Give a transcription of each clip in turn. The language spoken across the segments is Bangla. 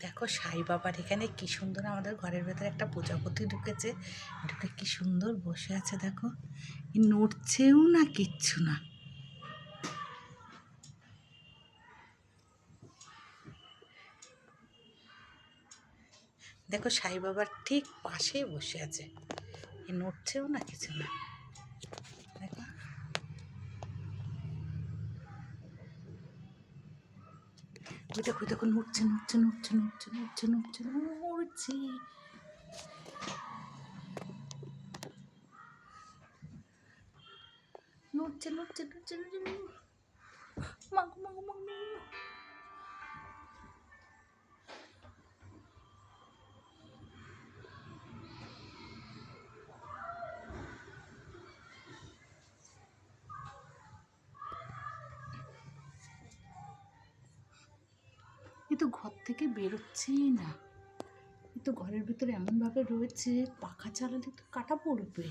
দেখো সাই বাবার এখানে কি সুন্দর আমাদের ঘরের ভেতরে একটা প্রজাপতি ঢুকেছে, ঢুকে কি সুন্দর বসে আছে দেখো, নড়ছেও না, কিচ্ছু না। দেখো সাই বাবার ঠিক পাশে বসে আছে, নড়ছেও না, কিছু না। দেখো ওই দেখো দেখো, নড়ছে নড়ছে নড়ছে নড়ছে নড়ছে নড়ছে নড়ছে, নড়ছে নড়ছে নড়ছে নড়ছে, মাগো মাগো মাগো। এ তো ঘর থেকে বেরোচ্ছেই না, এ তো ঘরের ভিতরে এমনভাবে রয়েছে, পাখা চালালে তো কাটা পড়বে।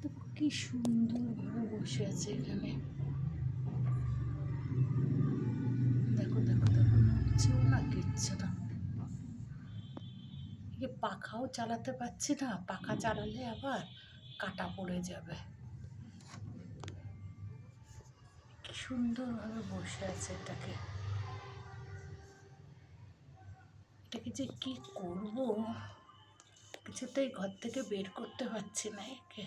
দেখো কি সুন্দর ভাবে বসে আছে এখানে, দেখো দেখো দেখো, নড়ছেও না, কিচ্ছু না। পাখাও চালাতে পারছি না, পাখা চালালে আবার কাটা পড়ে যাবে। কি সুন্দরভাবে বসে আছে, এটাকে যে কি করব, কিছুতেই ঘর থেকে বের করতে পারছি না একে।